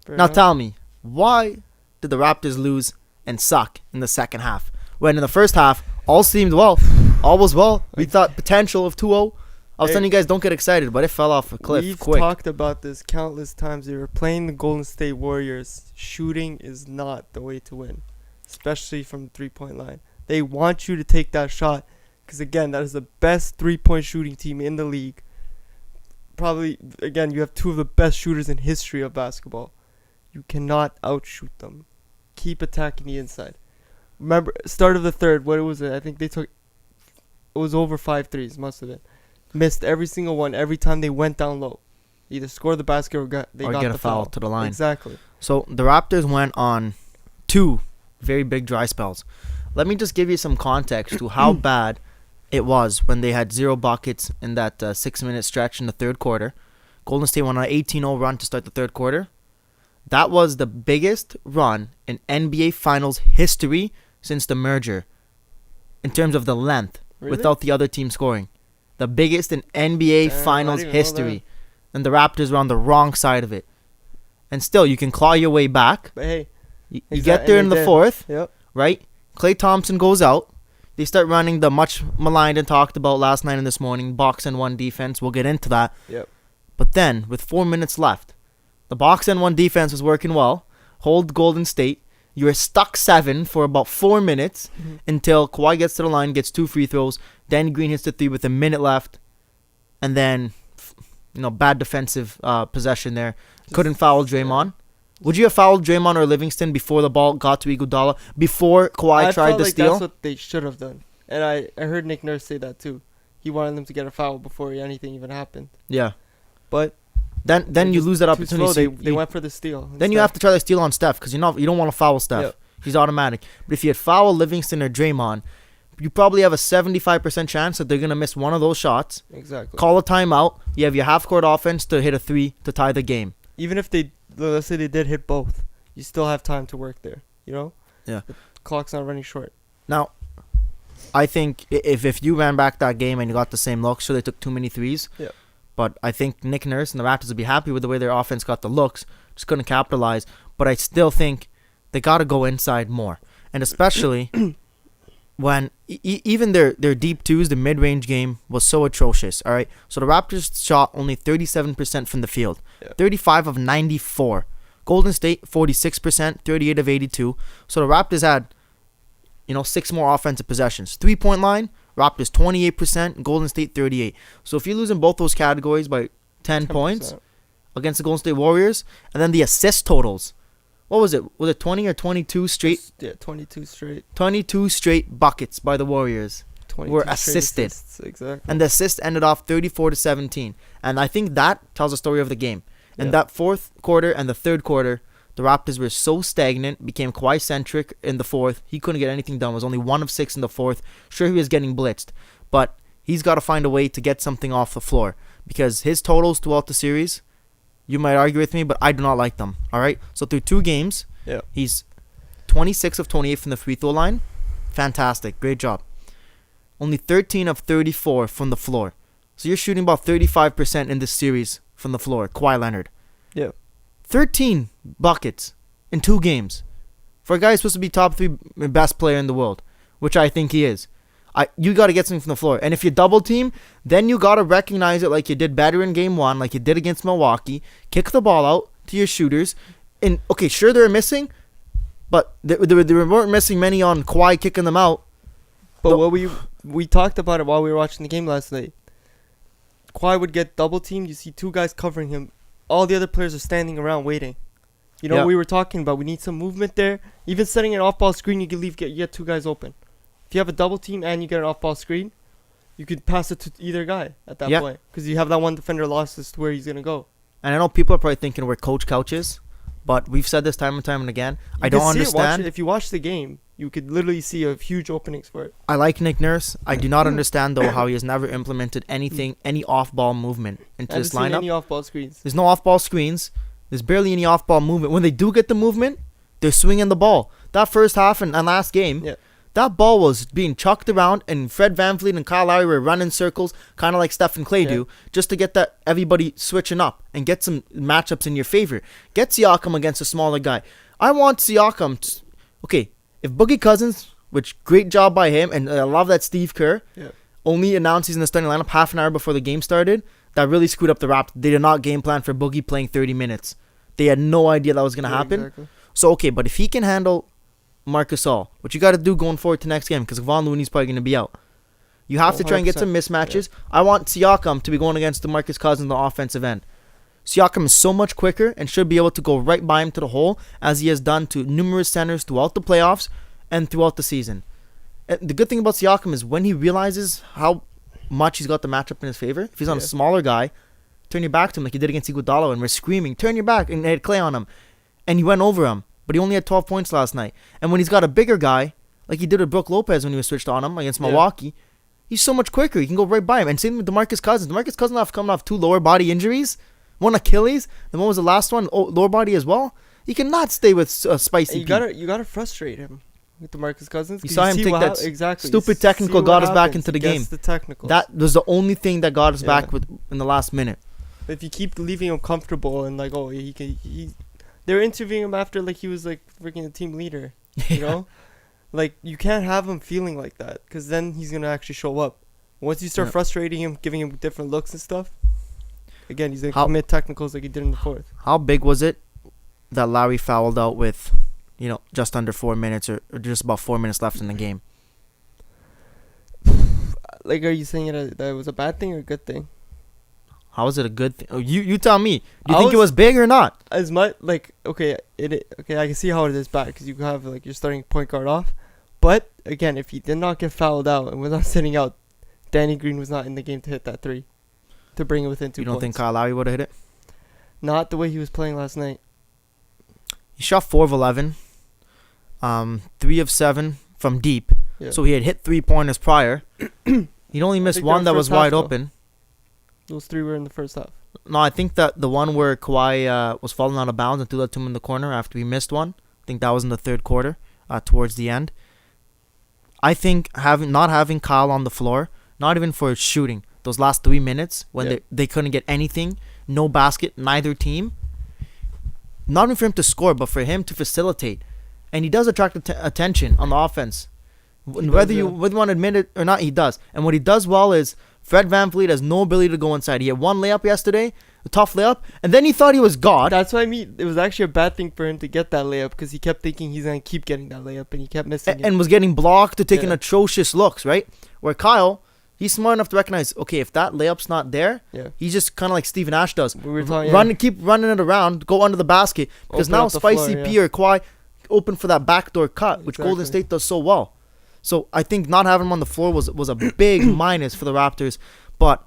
Now tell me, why did the Raptors lose and suck in the second half? When in the first half, all seemed well. All was well. We thought potential of 2-0. I was telling you guys, don't get excited, but it fell off a cliff quick. We've talked about this countless times. They were playing the Golden State Warriors. Shooting is not the way to win, especially from the three-point line. They want you to take that shot because, again, that is the best three-point shooting team in the league. Probably, again, you have two of the best shooters in history of basketball. You cannot outshoot them. Keep attacking the inside. Remember, start of the third, what was it? I think it was over 5 threes, must have been. Missed every single one every time they went down low. Either score the basket or get a foul to the line. Exactly. So the Raptors went on 2 very big dry spells. Let me just give you some context to how bad it was when they had 0 buckets in that 6-minute stretch in the third quarter. Golden State went on an 18-0 run to start the third quarter. That was the biggest run in NBA Finals history since the merger in terms of the length, without the other team scoring. The biggest in NBA Finals history. And the Raptors were on the wrong side of it. And still, you can claw your way back. But hey, you get there in the fourth, yep. Right? Klay Thompson goes out. They start running the much maligned and talked about last night and this morning box and one defense. We'll get into that. Yep. But then, with 4 minutes left, the box and one defense was working well. Hold Golden State. You were stuck 7 for about 4 minutes until Kawhi gets to the line, gets 2 free throws. Danny Green hits the 3 with a minute left. And then, bad defensive possession there. Couldn't foul Draymond. Would you have fouled Draymond or Livingston before the ball got to Iguodala? Before Kawhi tried to steal? That's what they should have done. And I heard Nick Nurse say that too. He wanted them to get a foul before anything even happened. Yeah. But then you lose that opportunity. They went for the steal. Then you have to try to steal on Steph because you don't want to foul Steph. Yep. He's automatic. But if you had fouled Livingston or Draymond, you probably have a 75% chance that they're going to miss one of those shots. Exactly. Call a timeout. You have your half-court offense to hit a 3 to tie the game. Even if let's say they did hit both, you still have time to work there, Yeah. The clock's not running short. Now, I think if you ran back that game and you got the same look, sure they took too many threes. Yeah. But I think Nick Nurse and the Raptors would be happy with the way their offense got the looks. Just couldn't capitalize. But I still think they got to go inside more. And especially when even their deep twos, the mid-range game was so atrocious. All right. So the Raptors shot only 37% from the field. Yeah. 35 of 94. Golden State, 46%, 38 of 82. So the Raptors had, 6 more offensive possessions. 3-point line, Raptors 28%, Golden State 38. So if you're losing both those categories by 10 points against the Golden State Warriors, and then the assist totals, what was it? Was it 20 or 22 straight? Yeah, 22 straight. 22 straight buckets by the Warriors were assisted. Exactly. And the assist ended off 34-17. And I think that tells the story of the game. In that fourth quarter and the third quarter, the Raptors were so stagnant, became Kawhi-centric in the fourth. He couldn't get anything done. Was only 1 of 6 in the fourth. Sure, he was getting blitzed. But he's got to find a way to get something off the floor. Because his totals throughout the series, you might argue with me, but I do not like them. All right? So through 2 games, he's 26 of 28 from the free throw line. Fantastic. Great job. Only 13 of 34 from the floor. So you're shooting about 35% in this series from the floor. Kawhi Leonard. Yeah. 13 buckets in 2 games. For a guy who's supposed to be top 3 best player in the world, which I think he is. You got to get something from the floor. And if you double team, then you got to recognize it like you did better in game 1, like you did against Milwaukee. Kick the ball out to your shooters. And, okay, sure they're missing, but they weren't missing many on Kawhi kicking them out. But what we talked about it while we were watching the game last night. Kawhi would get double teamed. You see 2 guys covering him. All the other players are standing around waiting. We were talking about we need some movement there. Even setting an off-ball screen, you can get 2 guys open. If you have a double team and you get an off-ball screen, you could pass it to either guy at that point. Because you have that one defender lost as to where he's going to go. And I know people are probably thinking we're coach couches, but we've said this time and time and again. I don't understand. If you watch the game, you could literally see a huge openings for it. I like Nick Nurse. I do not understand, though, how he has never implemented any off-ball movement into this lineup. Any off-ball screens. There's no off-ball screens. There's barely any off-ball movement. When they do get the movement, they're swinging the ball. That first half and last game, That ball was being chucked around, and Fred VanVleet and Kyle Lowry were running circles, kind of like Steph and Clay do, just to get that everybody switching up and get some matchups in your favor. Get Siakam against a smaller guy. I want Siakam. Okay, if Boogie Cousins, which great job by him, and I love that Steve Kerr only announced he's in the starting lineup half an hour before the game started. That really screwed up the Raptors. They did not game plan for Boogie playing 30 minutes. They had no idea that was going to happen. Exactly. So, okay, but if he can handle Marcus All, what you got to do going forward to next game, because Von Looney's probably going to be out. You have to try and get some mismatches. Yeah. I want Siakam to be going against DeMarcus Cousins on the offensive end. Siakam is so much quicker and should be able to go right by him to the hole, as he has done to numerous centers throughout the playoffs and throughout the season. And the good thing about Siakam is when he realizes how much he's got the matchup in his favor, if he's on a smaller guy, turn your back to him like he did against Iguodala, and we're screaming, turn your back, and they had Clay on him. And he went over him, but he only had 12 points last night. And when he's got a bigger guy, like he did with Brook Lopez when he was switched on him against Milwaukee, he's so much quicker. He can go right by him. And same with DeMarcus Cousins. DeMarcus Cousins coming off 2 lower body injuries, one Achilles, and what was the last one? Lower body as well. He cannot stay with Spicy You gotta frustrate him with DeMarcus Cousins. You saw him take that stupid technical, got us back into the game. The technicals. That was the only thing that got us back in the last minute. If you keep leaving him comfortable and like, they were interviewing him after like he was like freaking a team leader, you know, like you can't have him feeling like that, because then he's gonna actually show up. Once you start frustrating him, giving him different looks and stuff, again he's gonna commit technicals like he did in the fourth. How big was it that Lowry fouled out with, just under 4 minutes or just about 4 minutes left in the game? Like, are you saying that it was a bad thing or a good thing? How is it a good thing? Oh, you tell me. Do you think it was big or not? As much like okay, I can see how it is bad, because you have like your starting point guard off, but again, if he did not get fouled out and was not sitting out, Danny Green was not in the game to hit that 3 to bring it within 2 points. You don't think Kyle Lowry would have hit it? Not the way he was playing last night. He shot 4 of 11, 3 of 7 from deep. Yeah. So he had hit 3-pointers prior. He'd only missed one that was wide open. Those 3 were in the first half. No, I think that the one where Kawhi was falling out of bounds and threw that to him in the corner after he missed one, I think that was in the third quarter, towards the end. I think not having Kyle on the floor, not even for shooting, those last 3 minutes when they couldn't get anything, no basket, neither team, not even for him to score, but for him to facilitate. And he does attract attention on the offense. Whether you want to admit it or not, he does. And what he does well is Fred VanVleet has no ability to go inside. He had one layup yesterday, a tough layup, and then he thought he was God. That's what I mean. It was actually a bad thing for him to get that layup, because he kept thinking he's going to keep getting that layup, and he kept missing it. And was getting blocked to taking atrocious looks, right? Where Kyle, he's smart enough to recognize, okay, if that layup's not there, he's just kind of like Steve Nash does. Keep running it around, go under the basket, because now Spicy P or Kawhi open for that backdoor cut, which Golden State does so well. So I think not having him on the floor was a big minus for the Raptors. But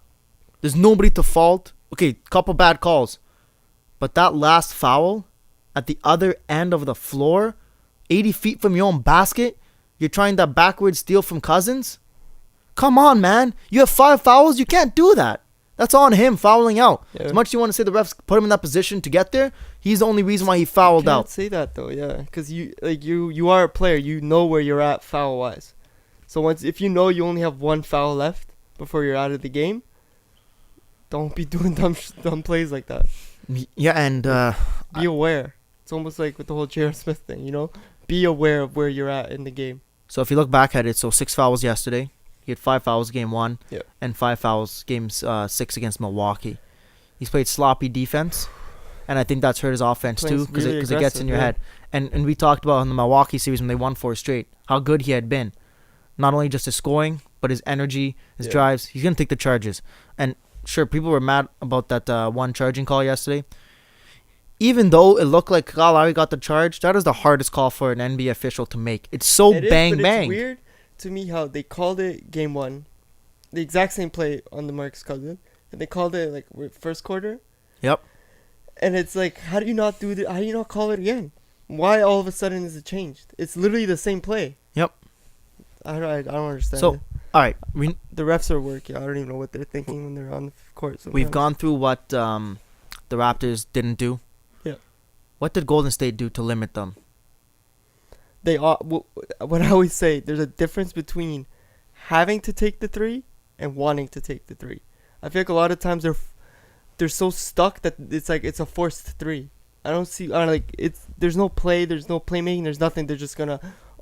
there's nobody to fault. Okay, couple bad calls. But that last foul at the other end of the floor, 80 feet from your own basket, you're trying that backward steal from Cousins? Come on, man. You have 5 fouls. You can't do that. That's on him fouling out. Yeah. As much as you want to say the refs put him in that position to get there, he's the only reason why he fouled out. You can't say that though, because you are a player. You know where you're at foul wise. So if you know you only have 1 foul left before you're out of the game, don't be doing dumb plays like that. Yeah, and be aware. It's almost like with the whole J.R. Smith thing, Be aware of where you're at in the game. So if you look back at it, 6 fouls yesterday. He had 5 fouls game 1 and 5 fouls game 6 against Milwaukee. He's played sloppy defense, and I think that's hurt his offense too, because it gets in your head. And we talked about in the Milwaukee series when they won 4 straight, how good he had been. Not only just his scoring, but his energy, his drives. He's going to take the charges. And sure, people were mad about that one charging call yesterday. Even though it looked like Kyle Lowry got the charge, that is the hardest call for an NBA official to make. It's so bang. It's weird to me how they called it game 1, the exact same play on the Marcus Cousins, and they called it like first quarter. Yep. And it's like, how do you not how do you not call it again? Why all of a sudden is it changed? It's literally the same play. Yep. I don't understand. So, all right, the refs are working. I don't even know what they're thinking when they're on the court. Sometimes. We've gone through what the Raptors didn't do. Yeah. What did Golden State do to limit them? they are. What I always say, there's a difference between having to take the three and wanting to take the three. I feel like a lot of times they're so stuck that it's like it's a forced three. I don't see. I don't like it's. There's no play. There's no playmaking. There's nothing. They're just gonna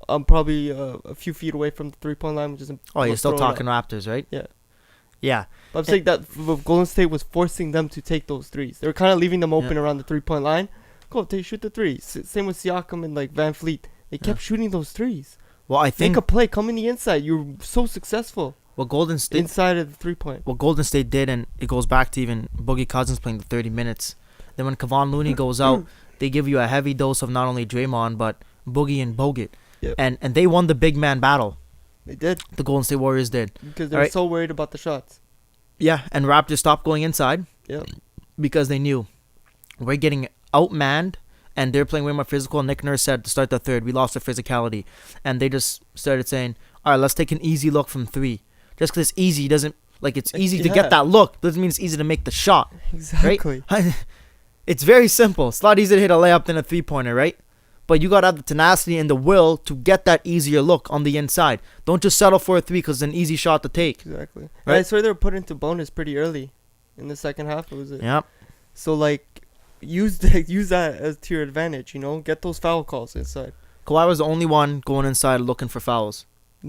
probably a few feet away from the 3-point line, which is. Oh, you're still talking Raptors, right? Yeah. Yeah. But I'm saying that Golden State was forcing them to take those threes. They were kind of leaving them open around the 3-point line. Go, shoot the threes. Same with Siakam and like Van Fleet. They kept shooting those threes. Well, I think make a play, come in the inside. You're so successful. Well, Golden State inside of the 3-point. What Golden State did, and it goes back to even Boogie Cousins playing the 30 minutes. Then when Kevon Looney goes out, they give you a heavy dose of not only Draymond but Boogie and Bogut. Yep. And they won the big man battle. They did. The Golden State Warriors did. Because they were so worried about the shots. Yeah, and Raptors stopped going inside. Yep. Because they knew we're getting outmanned, and they're playing way more physical. Nick Nurse said to start the third, we lost our physicality. And they just started saying, all right, let's take an easy look from three. Just because it's easy doesn't, like, it's easy to get that look doesn't mean it's easy to make the shot. Exactly. Right? It's very simple. It's a lot easier to hit a layup than a three-pointer, right? But you got to have the tenacity and the will to get that easier look on the inside. Don't just settle for a three because it's an easy shot to take. Exactly. Right? And I swear they were put into bonus pretty early in the second half. Was it? Yep. So, like, use that as to your advantage, you know? Get those foul calls inside. Kawhi was the only one going inside looking for fouls.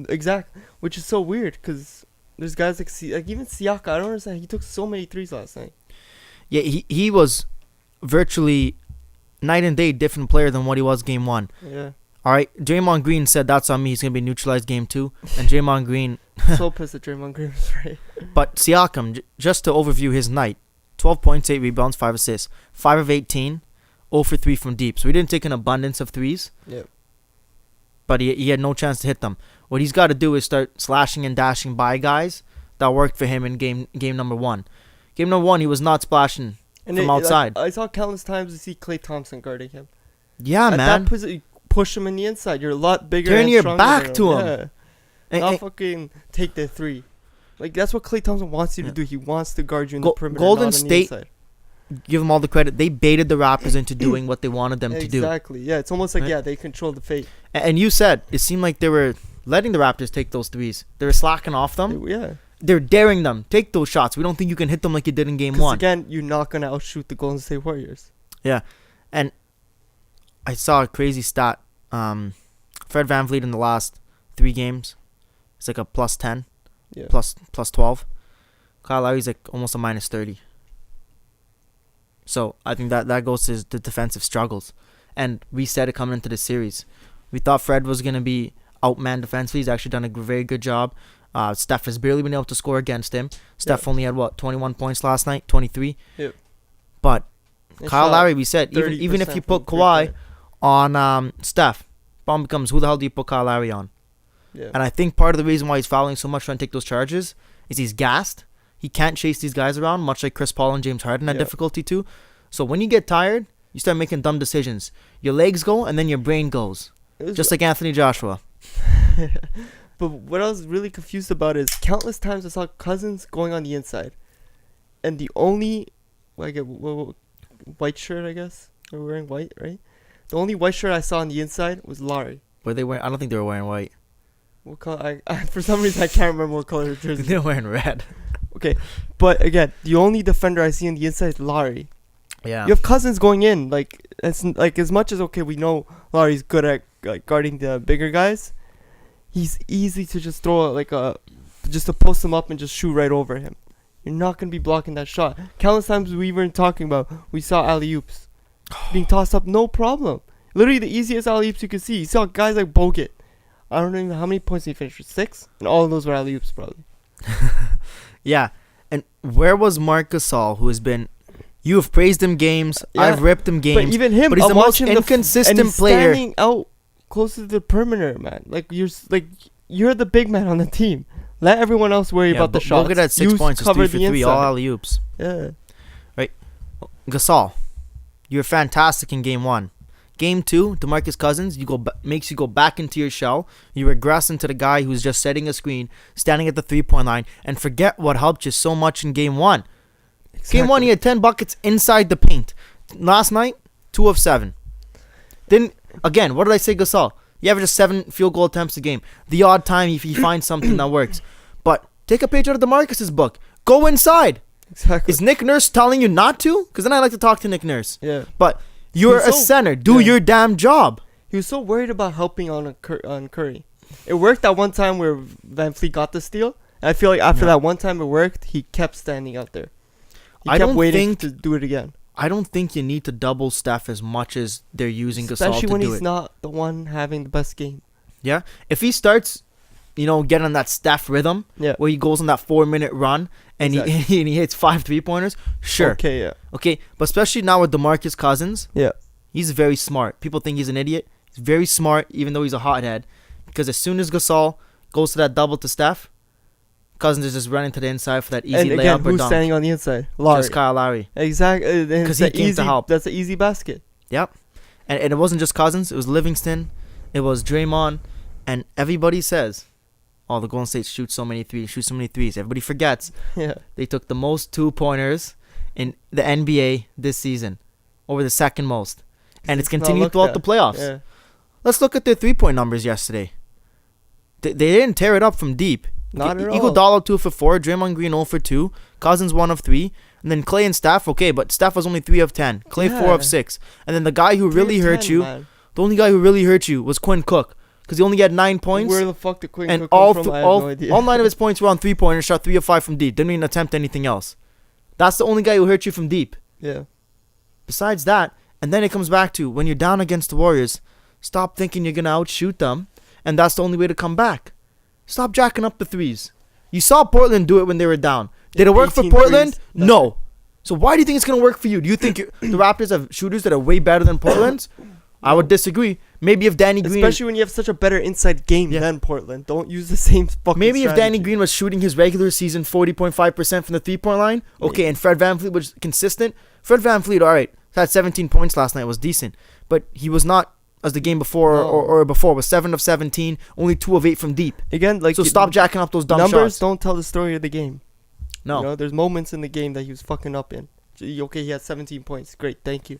Exactly. Which is so weird because there's guys like even Siaka. I don't understand. He took so many threes last night. Yeah, he was virtually night and day different player than what he was game one. Yeah. All right, Draymond Green said that's on me. He's going to be neutralized game two. And Draymond Green... so pissed at Draymond Green was right. But Siakam, just to overview his night, 12 points, 8 rebounds, 5 assists. 5 of 18, 0 for 3 from deep. So he didn't take an abundance of threes. Yep. But he had no chance to hit them. What he's got to do is start slashing and dashing by guys that worked for him in game number one. Game number one, he was not splashing from outside. I saw countless times to see Klay Thompson guarding him. Yeah, at man. That position, push him in the inside. You're a lot bigger. Turn and your stronger back than to him. Yeah. Not fucking take the three. Like, that's what Klay Thompson wants you to do. He wants to guard you in the perimeter, Golden not State, on the inside. Give them all the credit. They baited the Raptors into doing what they wanted them to do. Exactly. Yeah, it's almost like, they control the fate. And you said it seemed like they were letting the Raptors take those threes. They were slacking off them. Yeah. They're daring them. Take those shots. We don't think you can hit them like you did in game one. Again, you're not going to outshoot the Golden State Warriors. Yeah. And I saw a crazy stat. Fred VanVleet in the last 3 games, it's like a plus 10, plus 12. Kyle Lowry's like almost a minus 30. So I think that goes to the defensive struggles. And we said it coming into the series. We thought Fred was going to be outmanned defensively. He's actually done a very good job. Steph has barely been able to score against him. Steph only had, 21 points last night? 23? Yep. But Kyle Lowry, we said, even if you put Kawhi on Steph, problem becomes, who the hell do you put Kyle Lowry on? Yeah. And I think part of the reason why he's fouling so much trying to take those charges is he's gassed. He can't chase these guys around, much like Chris Paul and James Harden had difficulty too. So when you get tired, you start making dumb decisions. Your legs go, and then your brain goes. Just like Anthony Joshua. But what I was really confused about is countless times I saw Cousins going on the inside. And the only, white shirt, I guess? They were wearing white, right? The only white shirt I saw on the inside was Larry. Were they wearing? I don't think they were wearing white. What color? For some reason, I can't remember what color the jersey. They were wearing red. Okay, but again, the only defender I see on the inside is Larry. Yeah. You have Cousins going in, it's like as much as we know Larry's good at guarding the bigger guys. He's easy to just throw just to post him up and just shoot right over him. You're not gonna be blocking that shot. Countless times we weren't talking about, we saw alley-oops being tossed up, no problem. Literally the easiest alley-oops you could see. You saw guys like Bogut. I don't even know how many points he finished with, 6, and all of those were alley-oops probably. Yeah, and where was Marc Gasol, who has been? You have praised him games. Yeah. I've ripped him games. But even him, but he's the most inconsistent player. Standing out close to the perimeter, man. You're the big man on the team. Let everyone else worry about the shots. Bogut had 6 points, 3 for 3, all alley-oops. Yeah. Right. Gasol, you're fantastic in game 1. Game 2, DeMarcus Cousins, makes you go back into your shell. You regress into the guy who's just setting a screen, standing at the 3-point line, and forget what helped you so much in game 1. Exactly. Game 1, he had 10 buckets inside the paint. Last night, 2 of 7. Then, again, what did I say, Gasol? He averages 7 field goal attempts a game. The odd time if he finds something that works. But take a page out of DeMarcus's book. Go inside. Exactly. Is Nick Nurse telling you not to? Because then I like to talk to Nick Nurse. Yeah. But you're a center. Do your damn job. He was so worried about helping on Curry. It worked that one time where Van Fleet got the steal. And I feel like after that one time it worked, he kept standing out there. He kept waiting to do it again. I don't think you need to double Steph as much as they're using Gasol to do it. Especially when he's not the one having the best game. Yeah. If he starts, getting on that Steph rhythm, where he goes on that 4-minute run and he hits 5 3-pointers, sure. Okay, yeah. Okay, but especially now with DeMarcus Cousins, he's very smart. People think he's an idiot. He's very smart, even though he's a hothead. Because as soon as Gasol goes to that double to Steph, Cousins is just running to the inside for that easy and again, layup or who's dunk. standing on the inside? Lowry. Just Kyle Lowry. Exactly. Because he came to help. That's an easy basket. Yep. And it wasn't just Cousins. It was Livingston. It was Draymond. And everybody says, oh, the Golden State shoots so many threes. Everybody forgets. Yeah. They took the most 2-pointers in the NBA this season. Over the second most. And it's continued throughout the playoffs. Yeah. Let's look at their 3-point numbers yesterday. They didn't tear it up from deep. Not at all. Iguodala 2 for 4, Draymond Green 0 for 2, Cousins 1 of 3, and then Clay and Steph, okay, but Steph was only 3 of 10, Clay 4 of 6, and then the guy who really hurt you, the only guy who really hurt you was Quinn Cook, because he only had 9 points. Where the fuck did Quinn Cook come from? I have no idea. All 9 of his points were on 3-pointers, shot 3 of 5 from deep, didn't even attempt anything else. That's the only guy who hurt you from deep. Yeah. Besides that, and then it comes back to, when you're down against the Warriors, stop thinking you're going to outshoot them, and that's the only way to come back. Stop jacking up the threes. You saw Portland do it when they were down. Did it work for Portland? No. So why do you think it's going to work for you? Do you think the Raptors have shooters that are way better than Portland's? I would disagree. Maybe if Danny Green... Especially when you have such a better inside game than Portland. Don't use the same fucking Maybe strategy. If Danny Green was shooting his regular season 40.5% from the 3-point line, okay, and Fred VanVleet was consistent. Fred VanVleet, all right, had 17 points last night, was decent. But he was not... as the game before or before was 7 of 17, only 2 of 8 from deep. Again, like, so stop jacking up those dumb shots. Numbers don't tell the story of the game. No. There's moments in the game that he was fucking up in. Okay, he had 17 points. Great, thank you.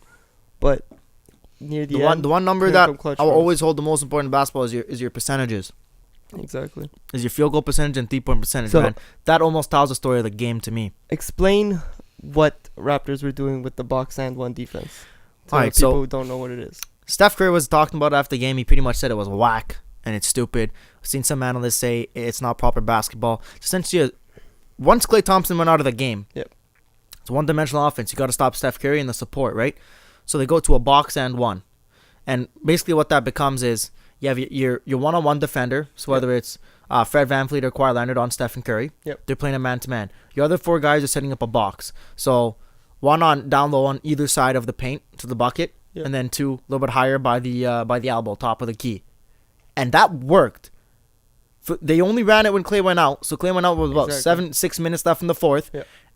But near the end, the one number that I will always hold the most important in basketball is your percentages. Exactly. Is your field goal percentage and 3-point percentage, man. That almost tells the story of the game to me. Explain what Raptors were doing with the box and one defense. All right, people who don't know what it is. Steph Curry was talking about it after the game. He pretty much said it was whack and it's stupid. I've seen some analysts say it's not proper basketball. Essentially, once Klay Thompson went out of the game, it's one-dimensional offense. You got to stop Steph Curry and the support, right? So they go to a box and one. And basically what that becomes is you have your one-on-one defender. So whether it's Fred VanVleet or Kawhi Leonard on Steph and Curry, they're playing a man-to-man. Your other 4 guys are setting up a box. So one on down low on either side of the paint to the bucket. And then 2 a little bit higher by the elbow, top of the key. And that worked. They only ran it when Klay went out. So Klay went out with about 6 minutes left in the fourth.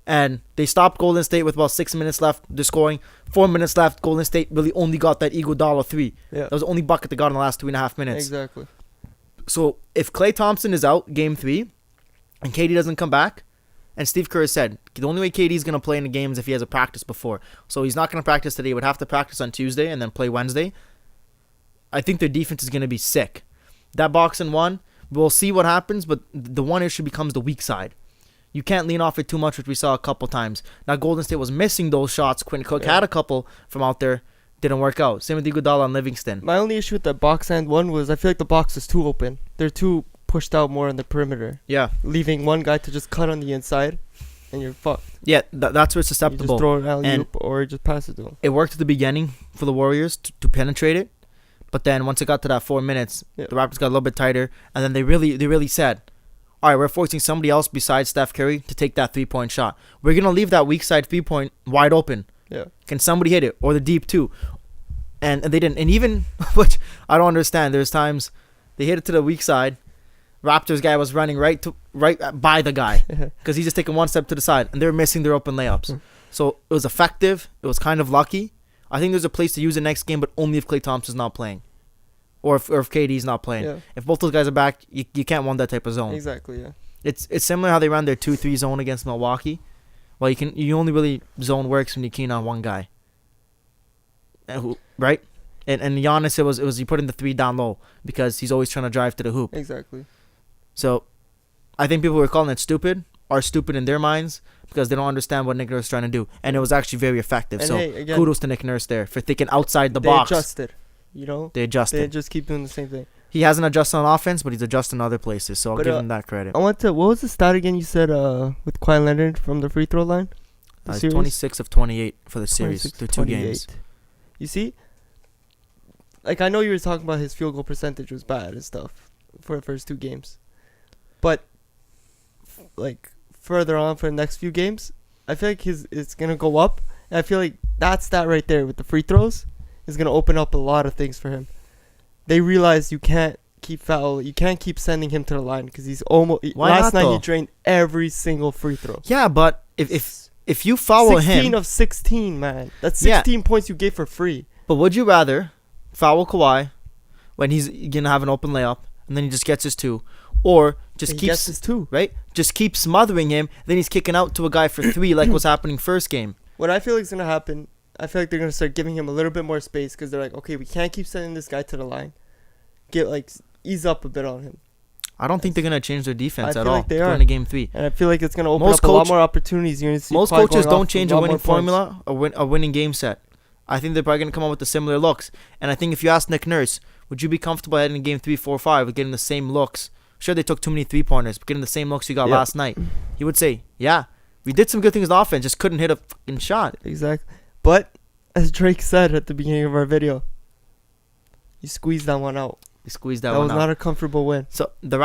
And they stopped Golden State with about 6 minutes left. They're scoring 4 minutes left. Golden State really only got that Iguodala 3. That was the only bucket they got in the last 2.5 minutes. Exactly. So if Klay Thompson is out game 3 and KD doesn't come back, and Steve Kerr said the only way KD is going to play in the game is if he has a practice before. So he's not going to practice today. He would have to practice on Tuesday and then play Wednesday. I think their defense is going to be sick. That box and one, we'll see what happens, but the one issue becomes the weak side. You can't lean off it too much, which we saw a couple times. Now Golden State was missing those shots. Quinn Cook had a couple from out there. Didn't work out. Same with Iguodala and Livingston. My only issue with that box and one was I feel like the box is too open. They're too pushed out more on the perimeter. Yeah. Leaving one guy to just cut on the inside, and you're fucked. Yeah, that's where it's susceptible. You just throw an alley-oop or just pass it to him. It worked at the beginning for the Warriors to penetrate it, but then once it got to that 4 minutes, the Raptors got a little bit tighter, and then they really said, all right, we're forcing somebody else besides Steph Curry to take that 3-point shot. We're going to leave that weak side 3-point wide open. Yeah. Can somebody hit it? Or the deep too? And they didn't. And even, which I don't understand, there's times they hit it to the weak side. Raptors guy was running right by the guy because he's just taking one step to the side, and they're missing their open layups. So it was effective. It was kind of lucky. I think there's a place to use it next game, but only if Klay Thompson's not playing, or if KD's not playing. Yeah. If both those guys are back, you can't want that type of zone. Exactly. Yeah. It's similar how they ran their 2-3 zone against Milwaukee. Well, you only really zone works when you key in on one guy. Right? And Giannis, it was he putting the three down low because he's always trying to drive to the hoop. Exactly. So I think people who are calling it stupid are stupid in their minds because they don't understand what Nick Nurse is trying to do. And it was actually very effective. And so hey, again, kudos to Nick Nurse there for thinking outside the they box. adjusted. You know, They adjusted. they just keep doing the same thing. He hasn't adjusted on offense, but he's adjusting other places. So I'll But, give him that credit. What was the stat again? You said with Kawhi Leonard from the free throw line. The He's series? 26 of 28 for the series 26 through to 2 28. games. You see, like I know you were talking about his field goal percentage was bad and stuff for the first 2 games, but like further on for the next few games, I feel like it's gonna go up. And I feel like that stat right there with the free throws is gonna open up a lot of things for him. They realize you can't keep sending him to the line because he's almost. Why last not, night though? he drained every single free throw. Yeah, but if you foul 16 him, of 16, man. That's Yeah. 16 points you gave for free. but would you rather foul Kawhi when he's gonna have an open layup and then he just gets his 2, or just He keeps gets his 2. right? Just keep smothering him, then he's kicking out to a guy for 3 like was happening first game. What I feel like is going to happen, I feel like they're going to start giving him a little bit more space because they're like, okay, we can't keep sending this guy to the line. Ease up a bit on him. I don't think they're gonna change their defense I at feel all like they going are. into game 3. And I feel like it's going to open Most up a lot coach- more opportunities. You're gonna see Most Kawhi coaches going off don't change a lot winning more points. formula or a winning game set. I think they're probably going to come up with the similar looks. And I think if you ask Nick Nurse, would you be comfortable heading in game 3, 4, 5 with getting the same looks? Sure, they took too many 3-pointers, but getting the same looks you got Yep. last night. He would say, yeah, we did some good things on offense, just couldn't hit a fucking shot. Exactly. But, as Drake said at the beginning of our video, you squeezed that one out. He squeezed that That one was out. not a comfortable win. So the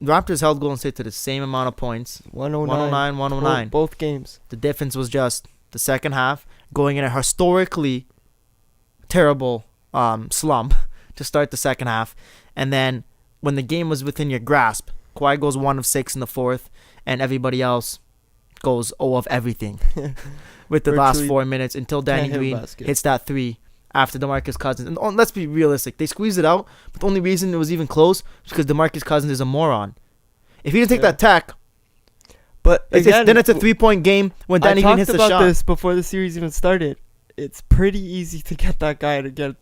Raptors held Golden State to the same amount of points. 109. 109. Both games. The difference was just the second half going in a historically terrible slump to start the second half. And then when the game was within your grasp, Kawhi goes 1 of 6 in the fourth, and everybody else goes 0 of everything with the last Virtually 4 minutes until Danny can't hit a Green basket. hits that 3 after DeMarcus Cousins. And let's be realistic. They squeezed it out, but the only reason it was even close was because DeMarcus Cousins is a moron. If he didn't take Yeah. that tech, But again, then it's a 3-point game when Danny Green hits I the talked shot. about this before the series even started. It's pretty easy to get that guy to get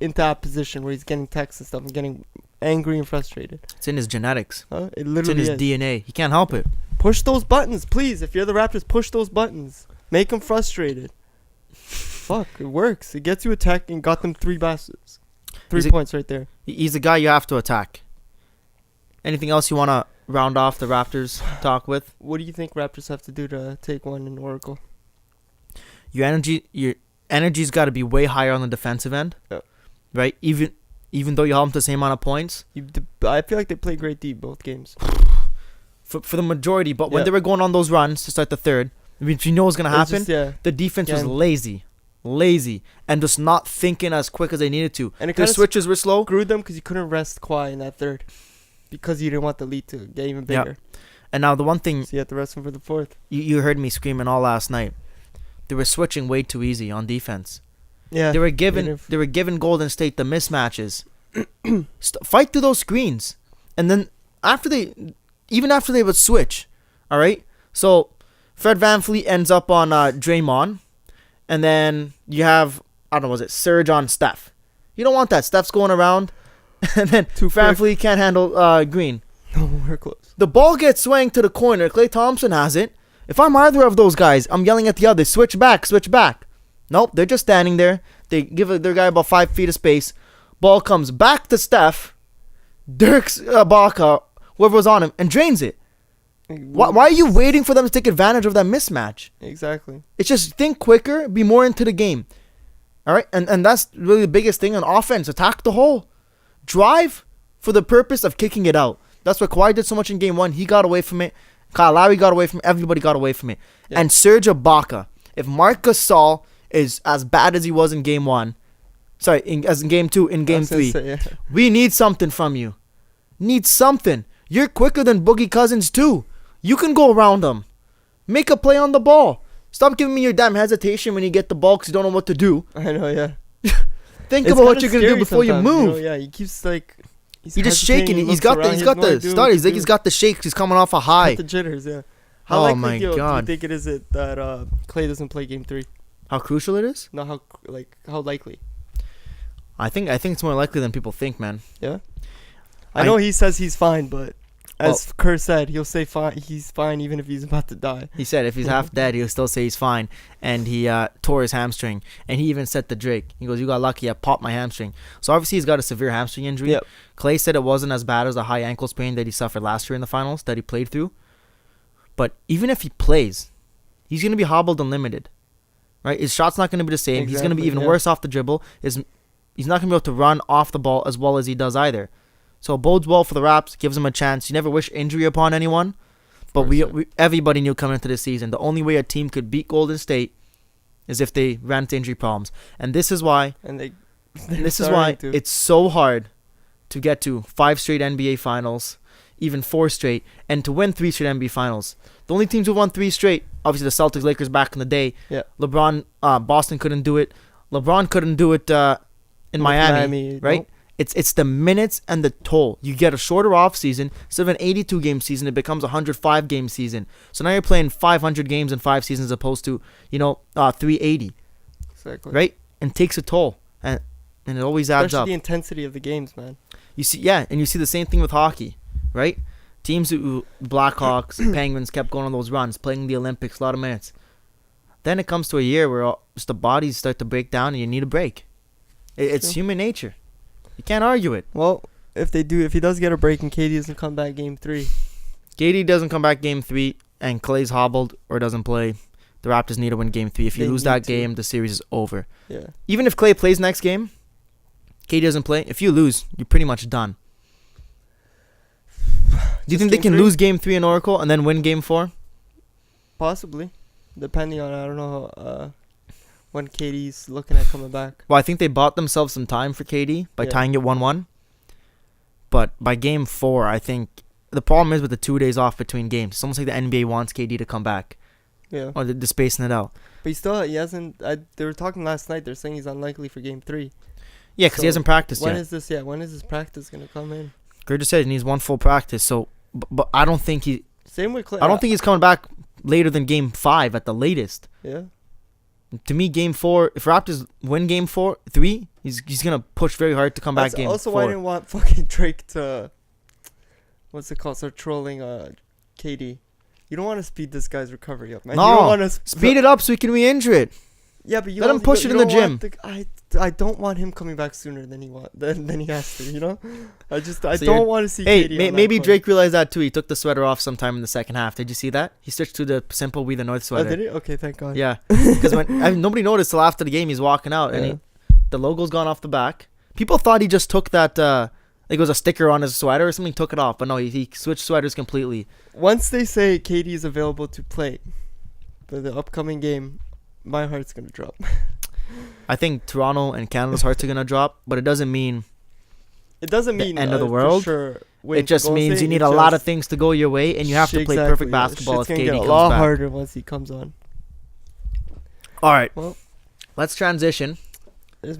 into that position where he's getting texts and stuff and getting angry and frustrated. It's in his genetics. It It's in literally his is. DNA. He can't help it. Push those buttons, please. If you're the Raptors, push those buttons. Make them frustrated. Fuck, it works. It gets you attacked and got them 3 baskets. 3 points right there. He's the guy you have to attack. Anything else you want to round off the Raptors talk with? What do you think Raptors have to do to take one in Oracle? Your energy's got to be way higher on the defensive end, Yeah. right? Even though you held them to the same amount of points I feel like they played great D both games. for the majority. But when Yeah. they were going on those runs to start the third, which you know was gonna It's happen, just, yeah. the defense was Yeah. lazy, and just not thinking as quick as they needed to. And it Their kinda switches were slow. Screwed them because you couldn't rest Kawhi in that third. Because you didn't want the lead to get even Yeah. bigger. And now the one thing So you had to rest him for the fourth. you heard me screaming all last night, they were switching way too easy on defense. Yeah. They were giving Golden State the mismatches. Fight through those screens, and then after they would switch, all right. So Fred VanVleet ends up on Draymond, and then you have was it Serge on Steph? You don't want that. Steph's going around, and then Too quick. VanVleet can't handle Green. No, we're close. The ball gets swung to the corner. Klay Thompson has it. If I'm either of those guys, I'm yelling at the other, switch back, switch back. Nope, they're just standing there. They give their guy about 5 feet of space. Ball comes back to Steph. Dirk's Baca, whoever was on him, and drains it. Why are you waiting for them to take advantage of that mismatch? Exactly. It's just think quicker, be more into the game. All right? And that's really the biggest thing on offense. Attack the hole. Drive for the purpose of kicking it out. That's what Kawhi did so much in game 1. He got away from it. Kyle Lowry got away from it. Everybody got away from it. Yeah. And Serge Ibaka, if Marc Gasol is as bad as he was in game 1, as in game 2, in game 3, we need something from you. Need something. You're quicker than Boogie Cousins too. You can go around them. Make a play on the ball. Stop giving me your damn hesitation when you get the ball because you don't know what to do. I know, yeah. Think It's about what kinda you're gonna do scary before you sometimes, move. yeah, he keeps like He's just hesitating, shaking. he He's looks got around, the he has no idea start. what He's to like he's do. got the shakes. He's coming off a high. Got the jitters, yeah. How Oh likely my do you God. think it is that Clay doesn't play game 3? How crucial it is. Not how likely. I think it's more likely than people think, man. Yeah. I know he says he's fine, but as Well- Kerr said, he'll say fine. He's fine even if he's about to die. He said if he's half dead, he'll still say he's fine. And he tore his hamstring. And he even said to Drake, he goes, "You got lucky. I popped my hamstring." So obviously he's got a severe hamstring injury. Yep. Clay said it wasn't as bad as the high ankle sprain that he suffered last year in the finals that he played through. But even if he plays, he's going to be hobbled and limited. Right? His shot's not going to be the same. He's going to be even worse off the dribble. He's not going to be able to run off the ball as well as he does either. So it bodes well for the Raps, gives him a chance. You never wish injury upon anyone. But everybody knew coming into this season, the only way a team could beat Golden State is if they ran into injury problems. And this is why it's so hard to get to 5 straight NBA finals, even 4 straight, and to win 3 straight NBA finals. The only teams who won 3 straight, obviously the Celtics, Lakers back in the day. Yeah. LeBron, Boston couldn't do it. LeBron couldn't do it in Miami, right? Nope. It's the minutes and the toll. You get a shorter off season. Instead of an 82-game season, it becomes a 105-game season. So now you're playing 500 games in 5 seasons as opposed to 380, Exactly. right? And takes a toll, and it always adds Especially up. the intensity of the games, man. You see, and you see the same thing with hockey, right? Teams who Blackhawks, Penguins kept going on those runs, playing the Olympics, a lot of minutes. Then it comes to a year where just the bodies start to break down, and you need a break. It's human nature. You can't argue it. Well, if he does get a break and KD doesn't come back game 3. KD doesn't come back game 3 and Clay's hobbled or doesn't play, the Raptors need to win game 3. If you lose that game, the series is over. Yeah. Even if Clay plays next game, KD doesn't play. If you lose, you're pretty much done. Do you think they can lose game 3 in Oracle and then win game 4? Possibly. Depending on, I don't know, when KD's looking at coming back. Well, I think they bought themselves some time for KD by tying it 1-1. But by game 4, I think the problem is with the 2 days off between games. It's almost like the NBA wants KD to come back. Yeah. Or they're spacing it out. But he hasn't. They were talking last night. They're saying he's unlikely for game 3. Yeah, because he hasn't practiced when yet. When is his practice going to come in? Gerd just said he needs 1 full practice. So, but I don't think Same with Clay. I don't think he's coming back later than game 5 at the latest. Yeah. To me, game 4, if Raptors win game 3, he's going to push very hard to come back game 4. Also, why I didn't want fucking Drake to, start trolling KD. You don't want to speed this guy's recovery up, man. No, you don't want to speed it up so he can re-injure it. Yeah, but let him push it in the gym. I don't want him coming back sooner than he has to. You know, I So don't want to see. Hey, KD maybe Drake realized that too. He took the sweater off sometime in the second half. Did you see that? He switched to the simple We the North Oh, sweater. did he? Okay, thank God. Yeah, because nobody noticed till after the game he's walking out and the logo's gone off the back. People thought he just took that. Like it was a sticker on his sweater or something. Took it off, but no, he switched sweaters completely. Once they say KD is available to play for the upcoming game, my heart's gonna drop. I think Toronto and Canada's hearts are gonna drop, but it doesn't mean the end of the world. It just means you need a lot of things to go your way, and you have to play perfect basketball if KD comes back. It's gonna get a lot harder once he comes on. All right, Well, let's transition. There's